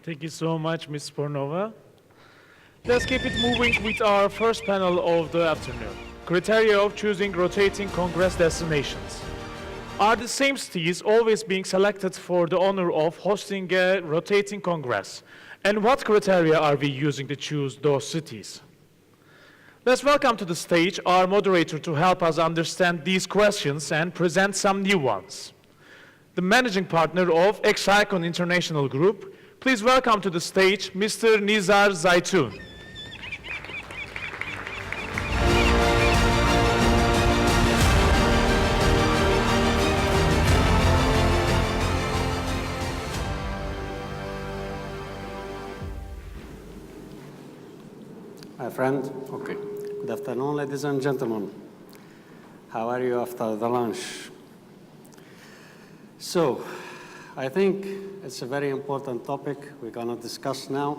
Thank you so much, Ms. Pornova. Let's keep it moving with our first panel of the afternoon. Criteria of choosing rotating Congress destinations. Are the same cities always being selected for the honor of hosting a rotating Congress? And what criteria are we using to choose those cities? Let's welcome to the stage our moderator to help us understand these questions and present some new ones. The managing partner of ExiCon International Group, please welcome to the stage Mr. Nizar Zaitoun. My friend, okay. Good afternoon, ladies and gentlemen. How are you after the lunch? So, I think it's a very important topic we're going to discuss now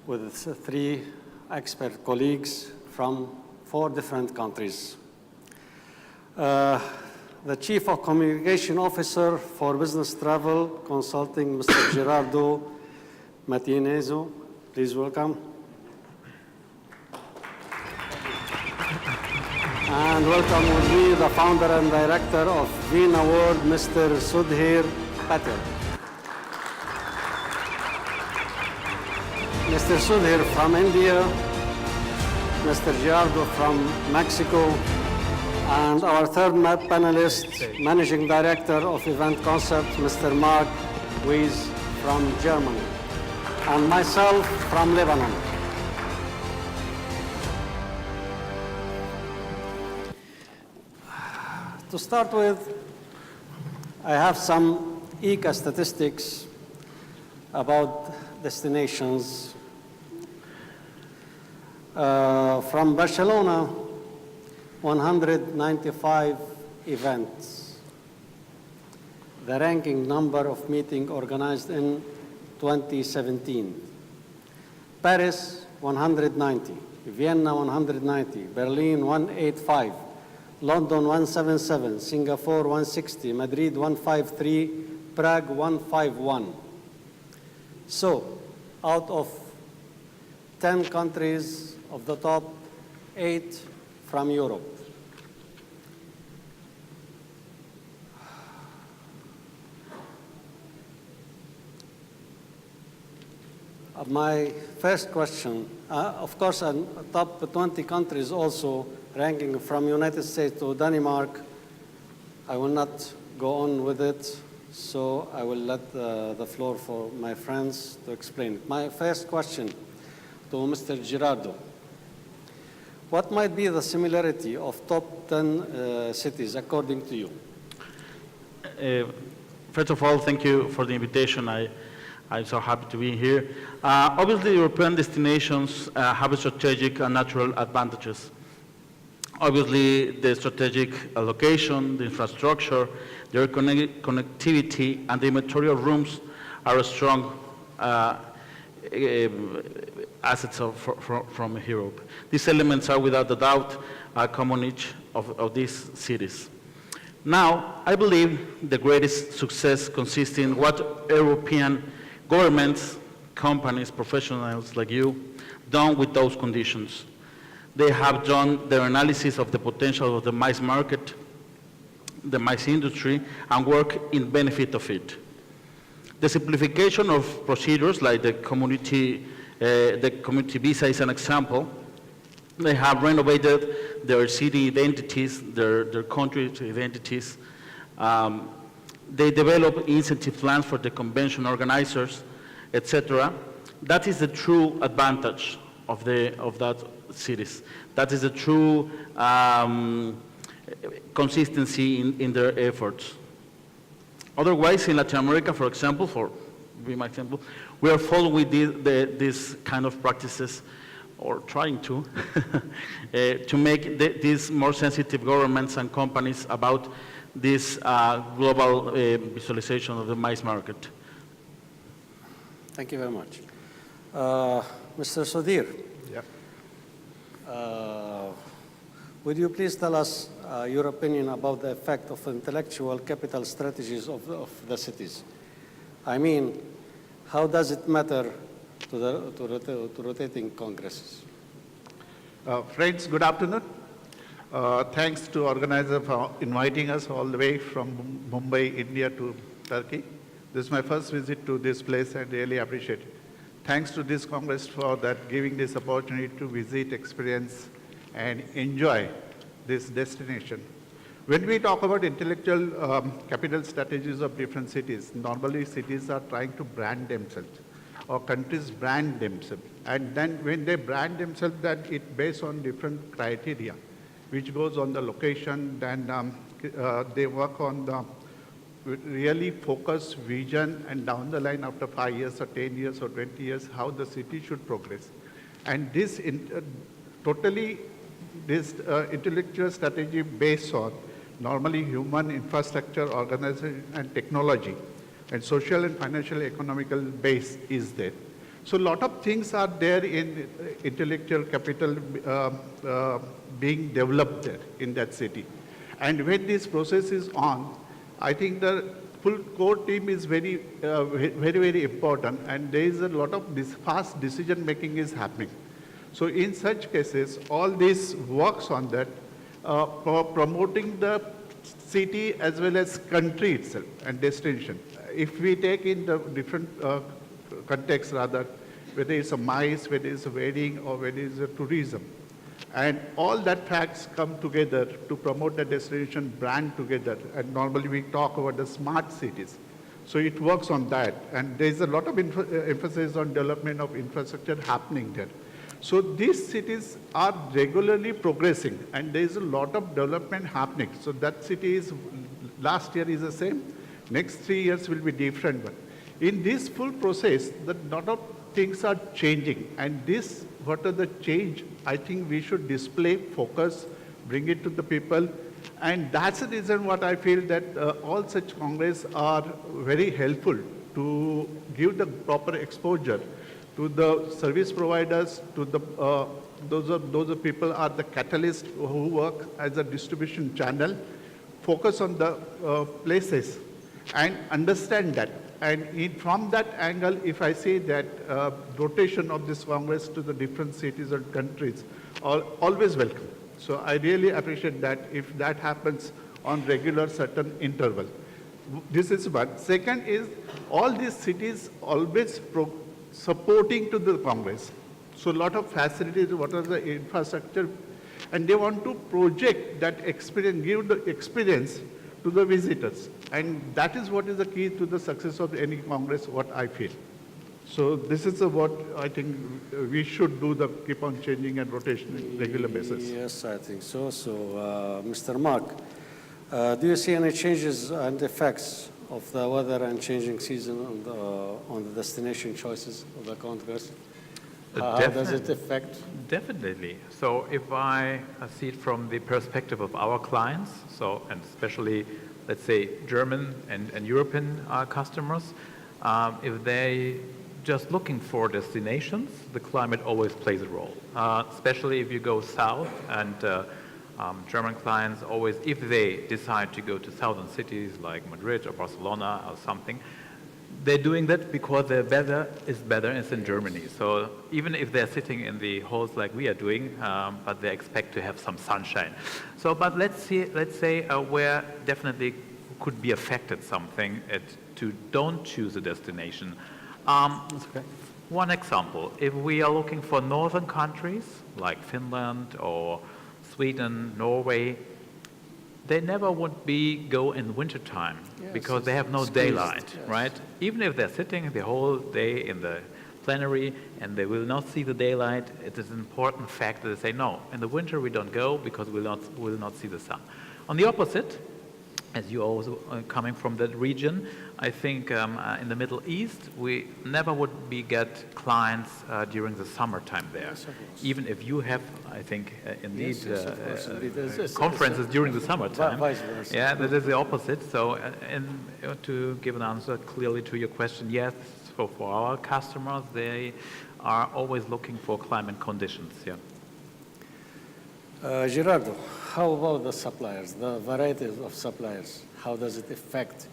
with three expert colleagues from 4 different countries. The Chief of Communication Officer for Business Travel Consulting, Mr. Gerardo Matienzo, please welcome. And welcome with me the founder and director of Veena World, Mr. Sudhir Patil. Mr. Sudhir from India, Mr. Gerardo from Mexico, and our third panelist, Managing Director of Eventconcepts, Mr. Marc, Weise from Germany, and myself from Lebanon. To start with, I have some ECA statistics about destinations. From Barcelona, 195 events. The ranking number of meetings organized in 2017. Paris, 190. Vienna, 190. Berlin, 185. London 177, Singapore 160, Madrid 153, Prague 151. So, out of 10 countries of the top 8 from Europe. My first question, of course, top 20 countries also ranking from United States to Denmark. I will not go on with it, so I will let the floor for my friends to explain. My first question to Mr. Gerardo. What might be the similarity of top 10 cities according to you? First of all, thank you for the invitation. I'm so happy to be here. Obviously, European destinations have strategic and natural advantages. Obviously, the strategic location, the infrastructure, their connectivity, and the material rooms are strong assets from Europe. These elements are, without a doubt, common each of these cities. Now, I believe the greatest success consists in what European governments, companies, professionals like you, done with those conditions. They have done their analysis of the potential of the MICE market, the MICE industry, and work in benefit of it. The simplification of procedures like the community visa is an example. They have renovated their city identities, their country identities. They develop incentive plans for the convention organizers, etc. That is the true advantage of that cities. That is the true consistency in their efforts. Otherwise, in Latin America, for example, we are following these kind of practices, or trying to, to make these more sensitive governments and companies about this global visualization of the MICE market. Thank you very much. Mr. Sudhir. Yep. Would you please tell us your opinion about the effect of intellectual capital strategies of the cities? I mean, how does it matter to rotating congresses? Friends, good afternoon. Thanks to organizer for inviting us all the way from Mumbai, India to Turkey. This is my first visit to this place and really appreciate it. Thanks to this Congress for that giving this opportunity to visit, experience, and enjoy this destination. When we talk about intellectual capital strategies of different cities, normally cities are trying to brand themselves or countries brand themselves. And then when they brand themselves, that it based on different criteria, which goes on the location, then they work on the really focused vision, and down the line after 5 years or 10 years or 20 years, how the city should progress. And this intellectual strategy based on normally human infrastructure, organization, and technology, and social and financial economical base is there. So a lot of things are there in intellectual capital being developed there in that city. And when this process is on, I think the full core team is very, very important, and there is a lot of fast decision making is happening. So in such cases, all this works on that, for promoting the city as well as country itself and destination. If we take in the different contexts rather, whether it's a MICE, whether it's a wedding, or whether it's a tourism, and all that facts come together to promote the destination brand together. And normally we talk about the smart cities. So it works on that. And there's a lot of emphasis on development of infrastructure happening there. So these cities are regularly progressing, and there's a lot of development happening. So that city is, last year is the same, next 3 years will be different. But in this full process, a lot of things are changing. And this, what are the change, I think we should display, focus, bring it to the people. And that's the reason what I feel that all such Congress are very helpful to give the proper exposure to the service providers, to the, those people are the catalysts who work as a distribution channel, focus on the places and understand that. And from that angle, if I say that rotation of this Congress to the different cities and countries are always welcome. So I really appreciate that if that happens on regular certain interval. This is one. Second is all these cities always supporting to the Congress. So a lot of facilities, what are the infrastructure, and they want to project that experience, give the experience to the visitors. And that is what is the key to the success of any Congress, what I feel. So this is what I think we should do, the keep on changing and rotation on regular basis. Yes, I think so. So, Mr. Marc, do you see any changes and effects of the weather and changing season on the destination choices of the Congress? How does it affect? Definitely. So if I see it from the perspective of our clients, so and especially, let's say, German and European customers, if they just looking for destinations, the climate always plays a role. Especially if you go south, and German clients always, if they decide to go to southern cities like Madrid or Barcelona or something, they're doing that because the weather is better, it's in Germany. So even if they're sitting in the halls like we are doing, but they expect to have some sunshine. So, but let's say where definitely could be affected something to don't choose a destination. One example, if we are looking for northern countries like Finland or Sweden, Norway, they never would go in wintertime because they have no daylight, right? Even if they're sitting the whole day in the plenary and they will not see the daylight, it is an important fact that they say, no, in the winter we don't go because we will not see the sun. On the opposite, as you also coming from that region, I think in the Middle East, we never would get clients during the summertime there. Yes, even if you have, I think, indeed, conferences during the summertime. Vice versa. Yeah, that is the opposite. So, and to give an answer clearly to your question, yes, for our customers, they are always looking for climate conditions, yeah. Gerardo, how about the suppliers, the varieties of suppliers? How does it affect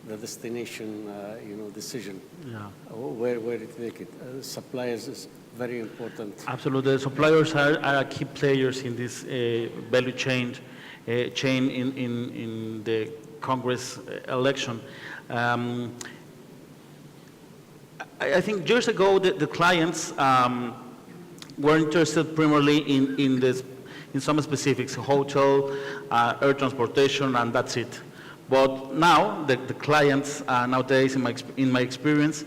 the destination, decision, Yeah. where to take it. Suppliers is very important. Absolutely. The suppliers are key players in this value chain in the Congress election. I think years ago the clients were interested primarily in some specifics, hotel, air transportation, and that's it. But now the clients nowadays, in my experience,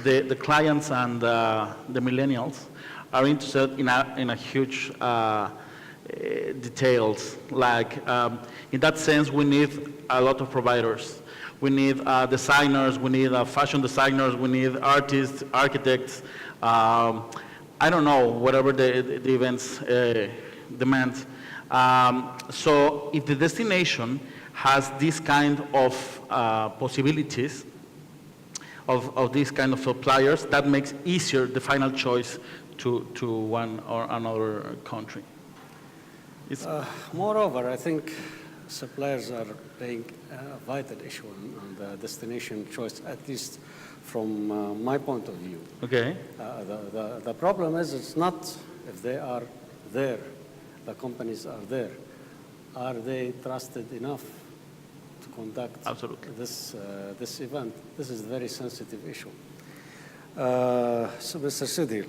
the clients and the millennials are interested in a huge details. Like in that sense, we need a lot of providers. We need designers. We need fashion designers. We need artists, architects. I don't know, whatever the events demand. So if the destination has this kind of possibilities of these kind of suppliers, that makes easier the final choice to one or another country. Moreover, I think suppliers are playing a vital issue on the destination choice, at least from my point of view. Okay. The problem is it's not if they are there, the companies are there. Are they trusted enough to conduct Absolutely. this event? This is a very sensitive issue. So, Mr. Sudhir,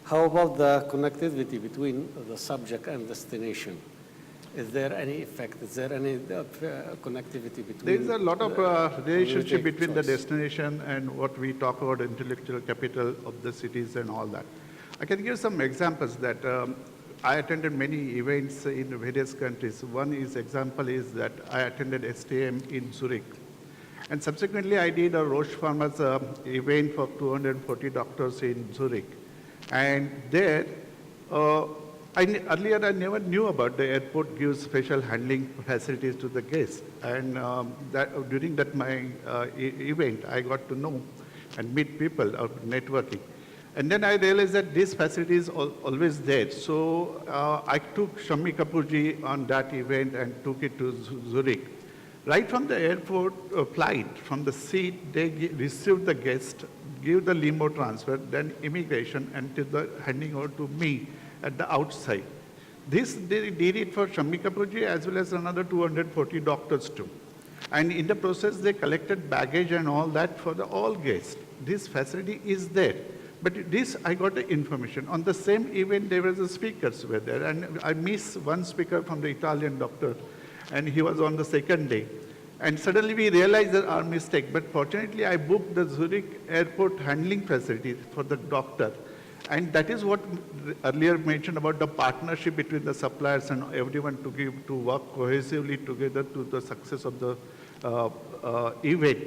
how about the connectivity between the subject and destination? Is there any effect? Is there any connectivity between? There is a lot of relationship take between the choice? destination and what we talk about intellectual capital of the cities and all that. I can give some examples that I attended many events in various countries. One example is that I attended STM in Zurich. And subsequently, I did a Roche Pharma's event for 240 doctors in Zurich. And there, earlier I never knew about the airport gives special handling facilities to the guests. And during my event, I got to know and meet people networking. And then I realized that this facility is always there. So I took Shammi Kapoorji on that event and took it to Zurich. Right from the airport flight, from the seat, they received the guest, give the limo transfer, then immigration, and to the handing over to me at the outside. This, they did it for Shammi Kapoorji as well as another 240 doctors too. And in the process, they collected baggage and all that for all guests. This facility is there. But this, I got the information. On the same event, there were the speakers were there. And I missed one speaker from the Italian doctor. And he was on the second day. And suddenly we realized that our mistake. But fortunately, I booked the Zurich airport handling facility for the doctor. And that is what earlier mentioned about the partnership between the suppliers and everyone to work cohesively together to the success of the event.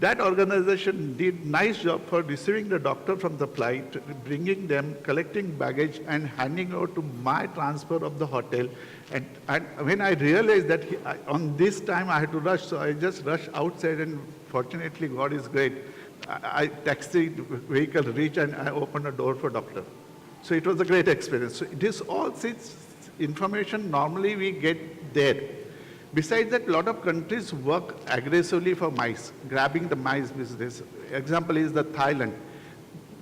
That organization did nice job for receiving the doctor from the flight, bringing them, collecting baggage, and handing over to my transfer of the hotel. And when I realized that on this time I had to rush, so I just rushed outside, and fortunately, God is great. I taxi vehicle reached and I opened a door for doctor. So it was a great experience. So this all this information normally we get there. Besides that, a lot of countries work aggressively for mice, grabbing the mice business. Example is the Thailand.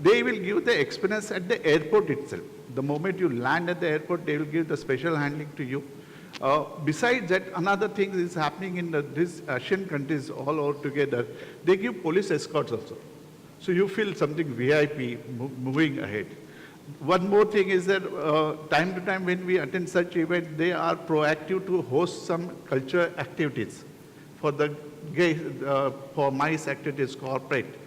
They will give the experience at the airport itself. The moment you land at the airport, they will give the special handling to you. Besides that, another thing is happening in these Asian countries all over together. They give police escorts also. So you feel something VIP moving ahead. One more thing is that time to time when we attend such events, they are proactive to host some cultural activities for the for MICE activities, corporate.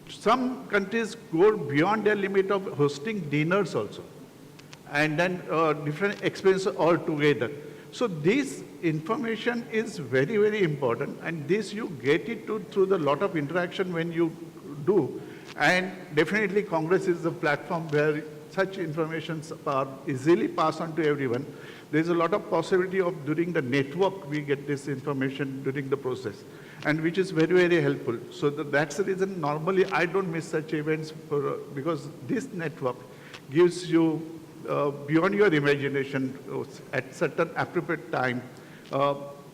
Some countries go beyond their limit of hosting dinners also, and then different experiences altogether. So this information is very, very important, and this you get it through the lot of interaction when you do. And definitely Congress is the platform where such informations are easily passed on to everyone. There's a lot of possibility of during the network we get this information during the process, and which is very, very helpful. So that's the reason normally I don't miss such events because this network gives you beyond your imagination at certain appropriate time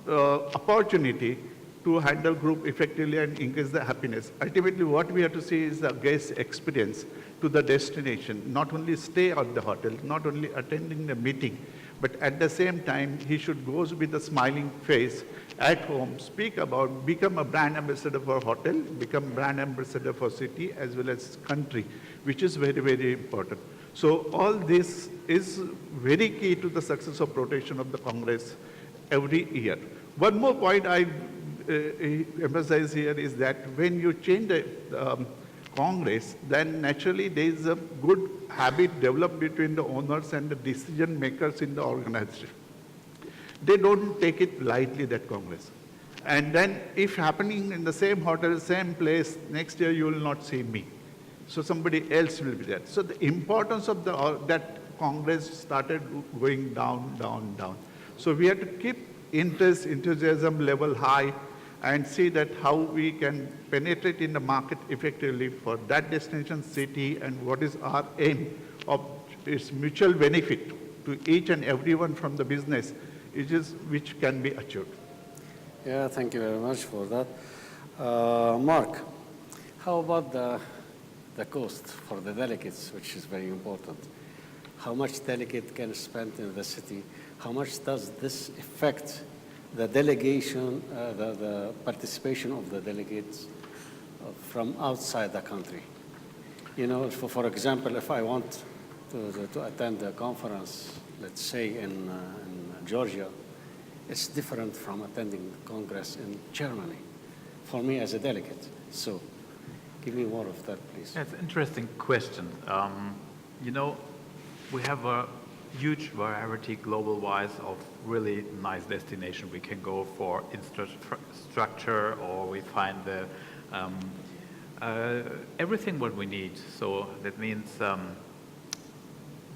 opportunity to handle group effectively and increase the happiness. Ultimately, what we have to see is the guest experience to the destination, not only stay at the hotel, not only attending the meeting, but at the same time, he should go with a smiling face at home, speak about, become a brand ambassador for hotel, become brand ambassador for city as well as country, which is very, very important. So all this is very key to the success of rotation of the Congress every year. One more point I emphasize here is that when you change the Congress, then naturally there is a good habit developed between the owners and the decision makers in the organization. They don't take it lightly, that Congress. And then if happening in the same hotel, same place, next year you will not see me. So somebody else will be there. So the importance of that Congress started going down, down, down. So we have to keep enthusiasm level high and see that how we can penetrate in the market effectively for that destination city and what is our aim of its mutual benefit to each and everyone from the business, which can be achieved. Yeah, thank you very much for that. Marc, how about the cost for the delegates, which is very important? How much delegate can spend in the city? How much does this affect the delegation, the participation of the delegates from outside the country? You know, for example, if I want to attend a conference, let's say in Georgia, it's different from attending Congress in Germany, for me as a delegate. So give me more of that, please. That's an interesting question. You know, we have a huge variety global-wise of really nice destination we can go for infrastructure, or we find the everything what we need. So that means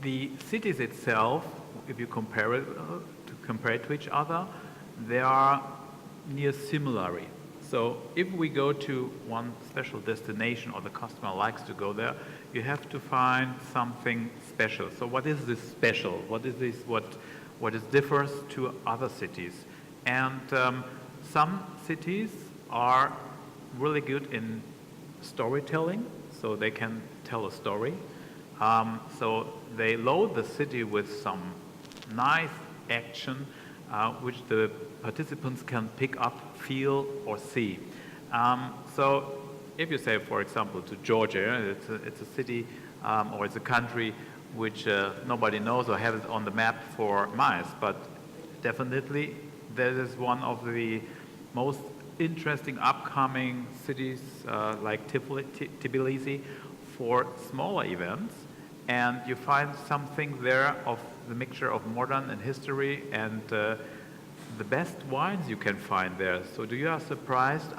the cities itself, if you compare it to each other, they are near similarly. So if we go to one special destination or the customer likes to go there, you have to find something special. So what is this special? What is this? What is differs to other cities? And some cities are really good in storytelling, so they can tell a story. So they load the city with some nice action, which the participants can pick up, feel, or see. So if you say, for example, to Georgia, it's a city or it's a country which nobody knows or has it on the map for miles, but definitely that is one of the most interesting upcoming cities like Tbilisi for smaller events, and you find something there of the mixture of modern and history and the best wines you can find there. So you are surprised,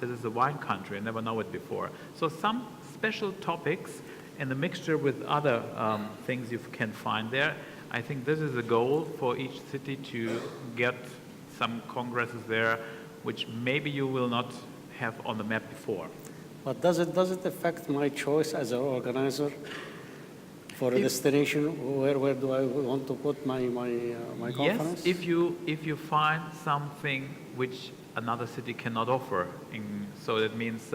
this is a wine country, I never know it before. So some special topics and the mixture with other things you can find there. I think this is a goal for each city to get some congresses there, which maybe you will not have on the map before. But does it affect my choice as an organizer for a destination? Where do I want to put my conference? Yes, if you find something which another city cannot offer. So that means,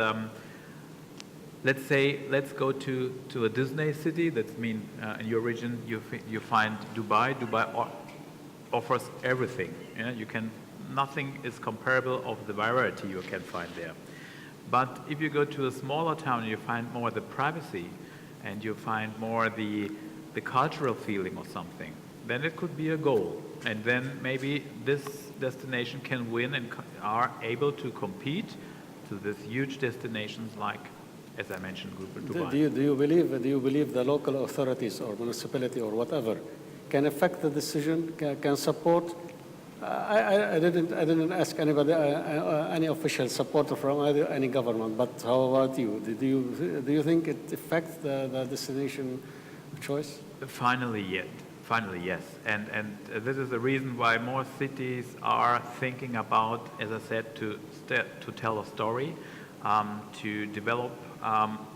let's go to a Disney city. That means in your region you find Dubai. Dubai offers everything. Nothing is comparable of the variety you can find there. But if you go to a smaller town, you find more the privacy, and you find more the cultural feeling or something, then it could be a goal. And then maybe this destination can win and are able to compete to these huge destinations like, as I mentioned, Dubai. Do you believe the local authorities or municipality or whatever can affect the decision, can support? I didn't ask anybody, any official support from any government, but how about you? Do you think it affects the destination choice? Finally, yes. And this is the reason why more cities are thinking about, as I said, to tell a story, to develop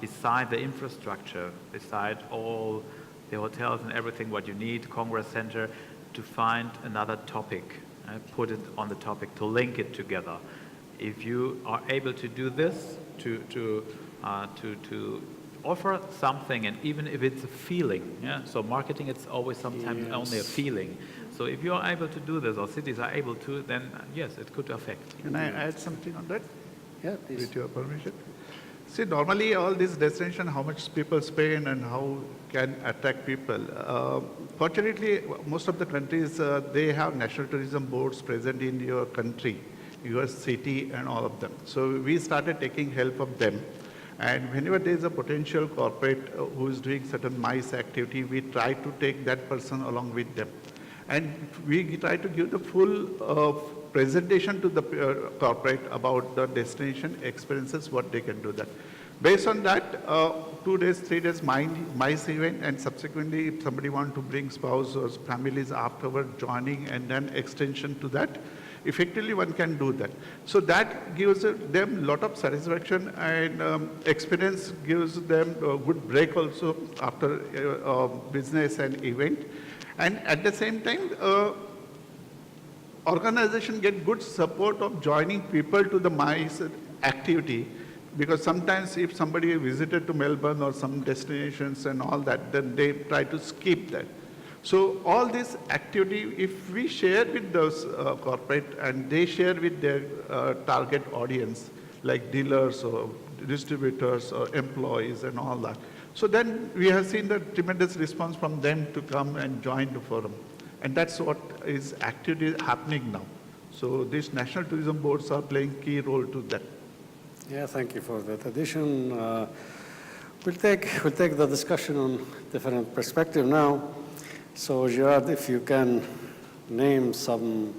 beside the infrastructure, beside all the hotels and everything what you need, Congress Center, to find another topic. Put it on the topic, to link it together. If you are able to do this, to offer something, and even if it's a feeling, yeah. So marketing, it's always sometimes only a feeling. So if you are able to do this, or cities are able to, then yes, it could affect. Can I add something on that? Yeah, please. With your permission. See, normally all these destination, how much people spend and how can attract people. Fortunately, most of the countries, they have national tourism boards present in your country, your city and all of them. So we started taking help of them. And whenever there is a potential corporate who is doing certain MICE activity, we try to take that person along with them. And we try to give the full presentation to the corporate about the destination experiences, what they can do that. Based on that, 2 days, 3 days MICE event, and subsequently if somebody wants to bring spouse or families afterward joining and then extension to that, effectively one can do that. So that gives them a lot of satisfaction, and experience gives them a good break also after business and event. And at the same time, organization get good support of joining people to the MICE activity, because sometimes if somebody visited to Melbourne or some destinations and all that, then they try to skip that. So all this activity, if we share with those corporate and they share with their target audience, like dealers or distributors or employees and all that, so then we have seen the tremendous response from them to come and join the forum. And that's what is actually happening now. So these national tourism boards are playing key role to that. Yeah, thank you for that addition. We'll take the discussion on different perspective now. So Gerard, if you can name some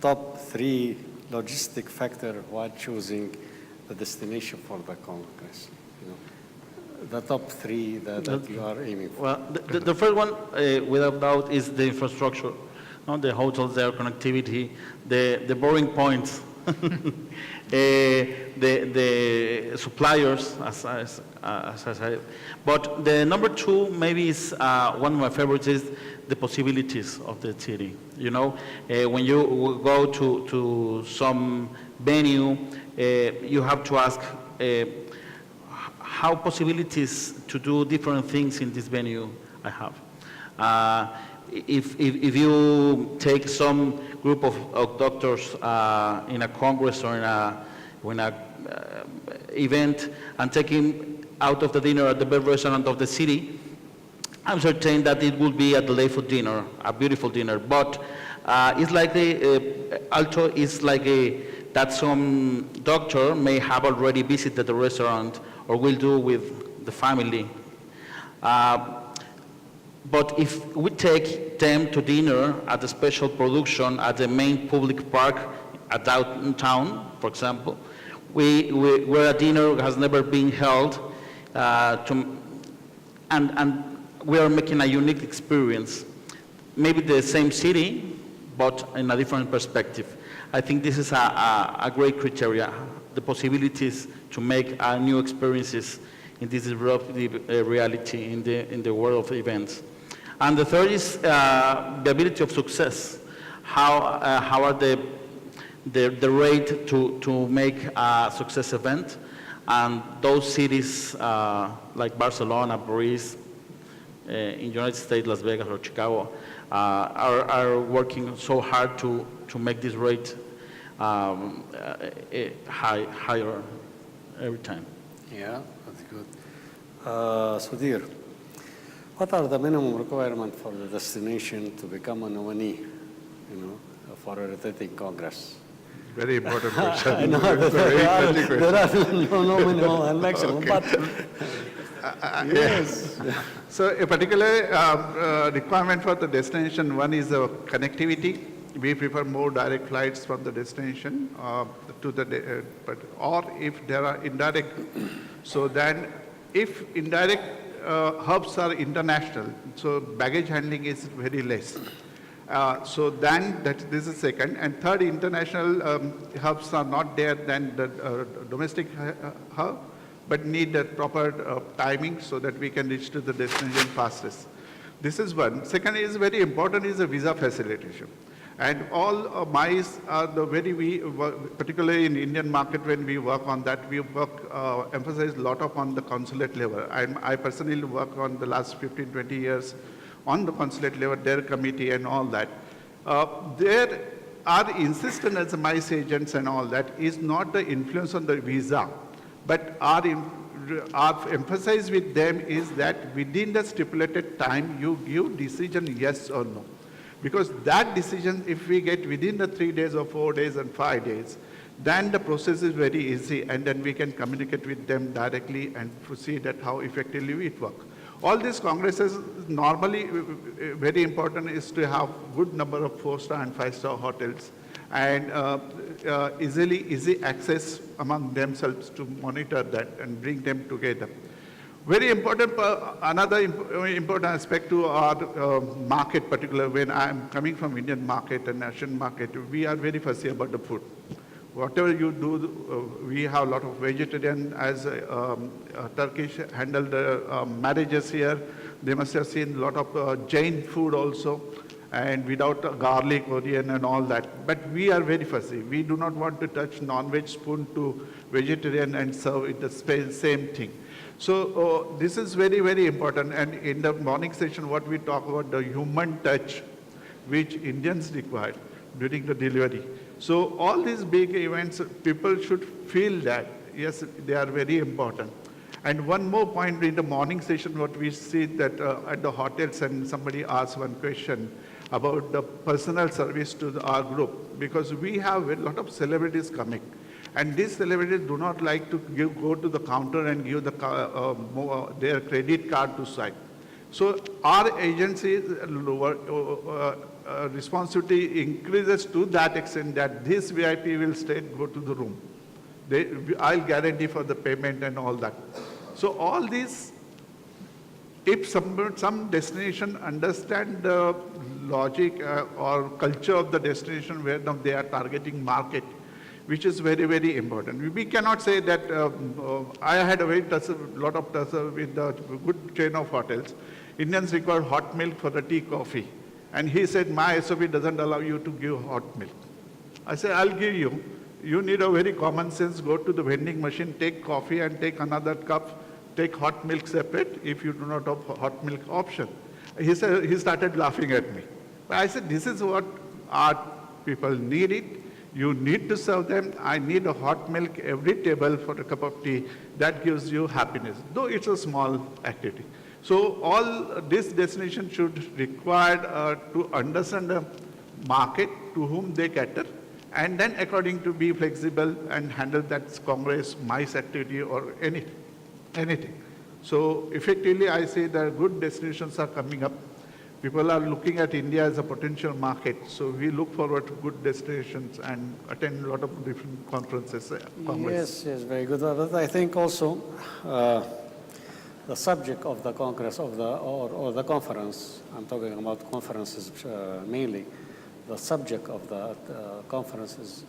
top 3 logistic factor while choosing the destination for the Congress. The top 3 that you are aiming for. Well, the first one, without doubt, is the infrastructure. No, the hotels, their connectivity, the boring points, the suppliers, as I said. But the number 2 maybe is one of my favorites is the possibilities of the city. You know, when you go to some venue, you have to ask how possibilities to do different things in this venue I have. If you take some group of doctors in a congress or in a event and take him out of the dinner at the best restaurant of the city, I'm certain that it will be a delightful dinner, a beautiful dinner. But it's like also it's like that some doctor may have already visited the restaurant or will do with the family. But if we take them to dinner at a special production at the main public park at downtown, for example, where a dinner has never been held, and we are making a unique experience. Maybe the same city, but in a different perspective. I think this is a great criteria, the possibilities to make new experiences in this disruptive reality in the world of events. And the third is the ability of success. How are the rate to make a success event? And those cities like Barcelona, Paris, in the United States, Las Vegas or Chicago, are working so hard to make this rate higher every time. Yeah, that's good. Sudhir, what are the minimum requirements for the destination to become a nominee, for a rotating Congress? Very important question. I know that there are no minimum and maximum, Okay. but yes. So a particular requirement for the destination, one is connectivity. We prefer more direct flights from the destination to the, or if there are indirect. So then if indirect hubs are international, so baggage handling is very less. So then this is second. And third, international hubs are not there than the domestic hub, but need the proper timing so that we can reach to the destination fastest. This is one. Second is very important is the visa facilitation. And all mice are the particularly in Indian market when we work on that, we emphasize a lot on the consulate level. I personally work on the last 15, 20 years on the consulate level, their committee and all that. There are insistent as mice agents and all that is not the influence on the visa, but our emphasis with them is that within the stipulated time, you give decision yes or no. Because that decision, if we get within the 3 days or 4 days and 5 days, then the process is very easy, and then we can communicate with them directly and see that how effectively it works. All these congresses, normally very important is to have good number of 4-star and 5-star hotels, and easy access among themselves to monitor that and bring them together. Very important, another important aspect to our market, particularly when I'm coming from Indian market and Asian market, we are very fussy about the food. Whatever you do, we have a lot of vegetarian, as Turkish handle the marriages here. They must have seen a lot of Jain food also, and without garlic, onion and all that. But we are very fussy. We do not want to touch non-veg spoon to vegetarian and serve it the same thing. So this is very, very important. And in the morning session, what we talk about the human touch, which Indians require during the delivery. So all these big events, people should feel that, yes, they are very important. And one more point in the morning session, what we see that at the hotels, and somebody asked one question about the personal service to our group, because we have a lot of celebrities coming. And these celebrities do not like to go to the counter and give their credit card to swipe. So our agency responsibility increases to that extent that this VIP will go to the room. I'll guarantee for the payment and all that. So all these, if some destination understand the logic or culture of the destination where they are targeting market, which is very, very important. We cannot say that, I had a lot of tussle with the good chain of hotels. Indians require hot milk for the tea, coffee. And he said, my SOP doesn't allow you to give hot milk. I said, I'll give you. You need a very common sense, go to the vending machine, take coffee and take another cup, take hot milk separate if you do not have hot milk option. He started laughing at me. But I said, this is what our people need it. You need to serve them. I need a hot milk every table for a cup of tea. That gives you happiness, though it's a small activity. So all this destination should require to understand the market to whom they cater, and then according to be flexible and handle that congress, MICE activity or anything. So effectively, I say that good destinations are coming up. People are looking at India as a potential market, so we look forward to good destinations and attend a lot of different conferences. Yes, very good. But I think also the subject of the Congress or the conference, I'm talking about conferences mainly, the subject of the conferences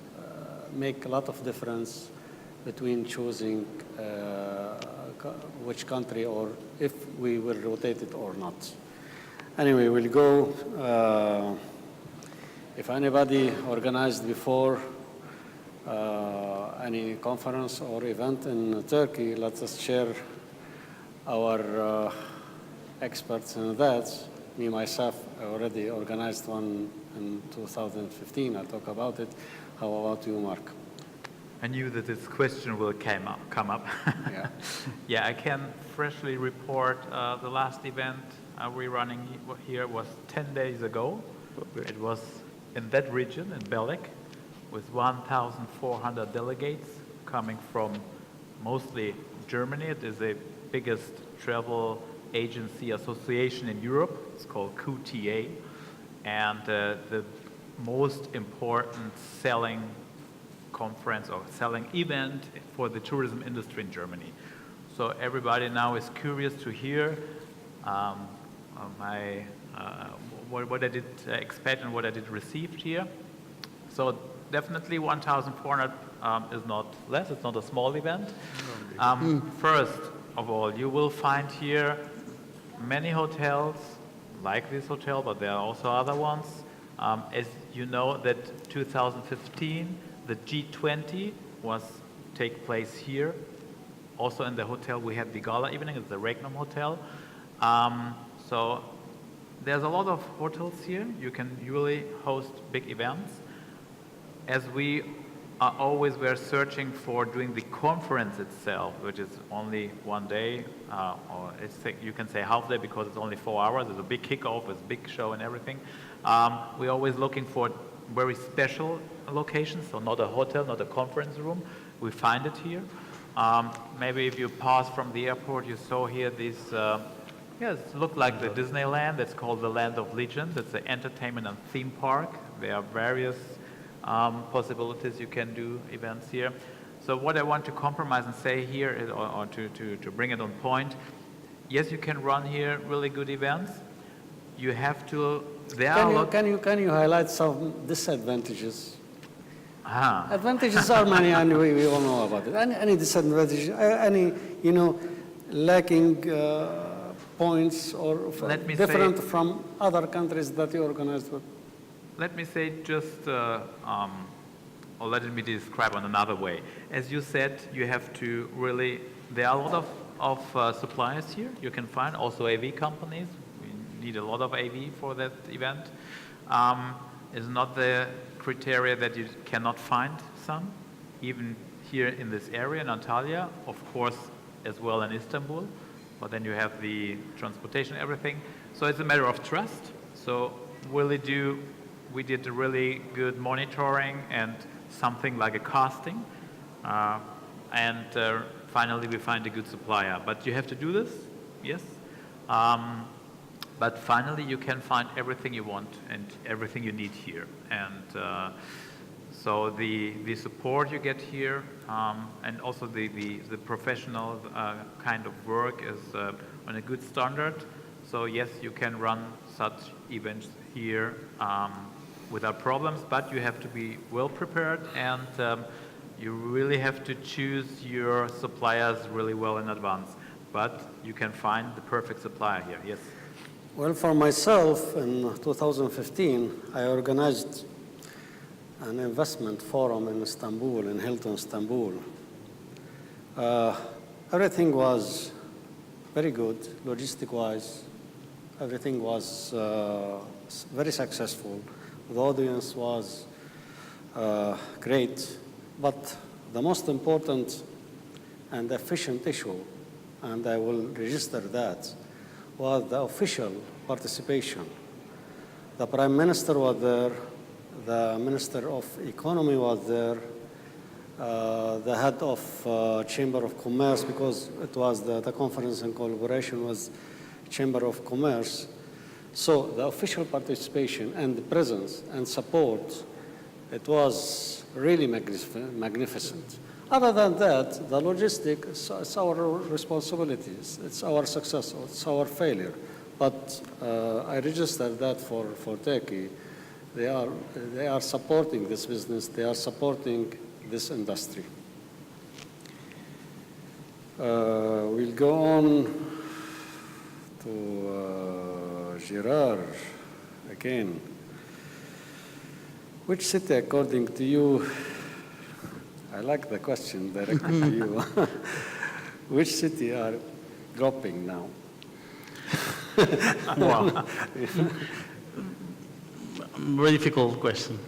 make a lot of difference between choosing which country or if we will rotate it or not. Anyway, we'll go, if anybody organized before any conference or event in Turkey, let us share our experts in that. Me, myself, I already organized one in 2015. I'll talk about it. How about you, Marc? I knew that this question will come up. Yeah. Yeah, I can freshly report the last event we're running here was 10 days ago. It was in that region, in Belek, with 1,400 delegates coming from mostly Germany. It is the biggest travel agency association in Europe. It's called QTA. And the most important selling conference or selling event for the tourism industry in Germany. So everybody now is curious to hear what I did expect and what I did receive here. So definitely 1,400 is not less, it's not a small event. First of all, you will find here many hotels like this hotel, but there are also other ones. As you know that 2015, the G20 was take place here. Also in the hotel, we had the gala evening, it's the Regnum Hotel. So there's a lot of hotels here. You can really host big events. As we are always, we're searching for doing the conference itself, which is only one day, or you can say half day because it's only 4 hours. It's a big kickoff, it's a big show and everything. We're always looking for very special locations, so not a hotel, not a conference room. We find it here. Maybe if you pass from the airport, you saw here these, it looked like the Disneyland. It's called the Land of Legends. It's an entertainment and theme park. There are various possibilities you can do events here. So what I want to compromise and say here is, or to bring it on point, yes, you can run here really good events. You have to, Can you highlight some disadvantages? Advantages are many, and we all know about it. Any disadvantage, any, lacking points or different from other countries that you organized with? Let me say just, or let me describe on another way. As you said, you have to really, there are a lot of suppliers here you can find, also AV companies. We need a lot of AV for that event. It's not the criteria that you cannot find some, even here in this area in Antalya, of course, as well in Istanbul, but then you have the transportation, everything. So it's a matter of trust. So we did a really good monitoring and something like a casting, and finally we find a good supplier. But you have to do this, yes. But finally you can find everything you want and everything you need here. And so the support you get here, and also the professional kind of work is on a good standard. So yes, you can run such events here without problems, but you have to be well prepared, and you really have to choose your suppliers really well in advance. But you can find the perfect supplier here, yes. Well, for myself, in 2015, I organized an investment forum in Istanbul, in Hilton Istanbul. Everything was very good, logistic-wise. Everything was very successful. The audience was great. But the most important and efficient issue, and I will register that, was the official participation. The Prime Minister was there, the Minister of Economy was there, the head of Chamber of Commerce, because it was the conference in collaboration with Chamber of Commerce. So the official participation and the presence and support, it was really magnificent. Other than that, the logistics, it's our responsibilities, it's our success, it's our failure. But I registered that for Turkey. They are supporting this business, they are supporting this industry. We'll go on to Gerard again. Which city, according to you, I like the question directed to you, which city are dropping now? Wow. Very difficult question.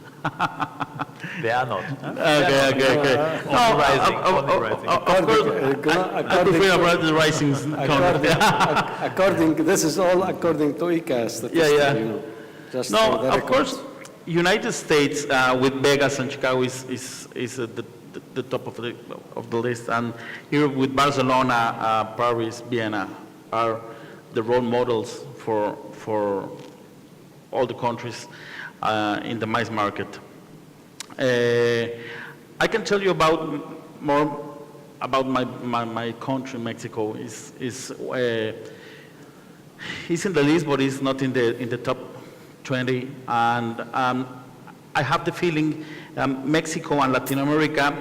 They are not. Okay. Only rising, only rising. Of course, I prefer about the rising. This is all according to ICA statistics. Yeah. You know, just No, for the of record. course, United States with Vegas and Chicago is the top of the list, and here with Barcelona, Paris, Vienna are the role models for all the countries in the MICE market. I can tell you more about my country, Mexico. Is in the list, but it's not in the top 20. And I have the feeling Mexico and Latin America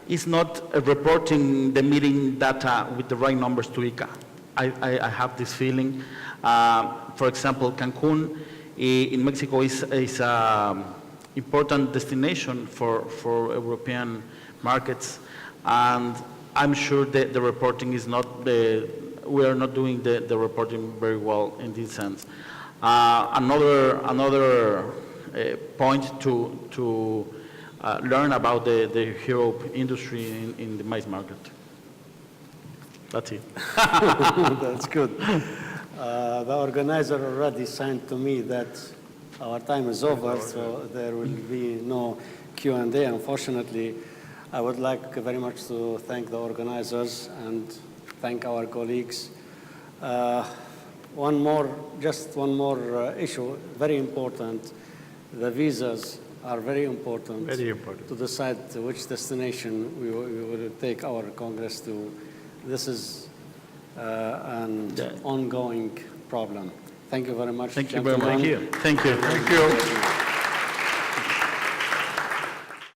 is not reporting the meeting data with the right numbers to ICA. I have this feeling. For example, Cancun in Mexico is important destination for European markets, and I'm sure that the reporting is not we are not doing the reporting very well in this sense. Another point to learn about the Europe industry in the mice market. That's it. That's good. The organizer already signed to me that our time is over, so there will be no Q&A, unfortunately. I would like very much to thank the organizers and thank our colleagues. Just one more issue, very important. The visas are very important. Very important. To decide which destination we will take our Congress to. This is an ongoing problem. Thank you very much. Thank you very much. gentlemen. Thank you. Thank you.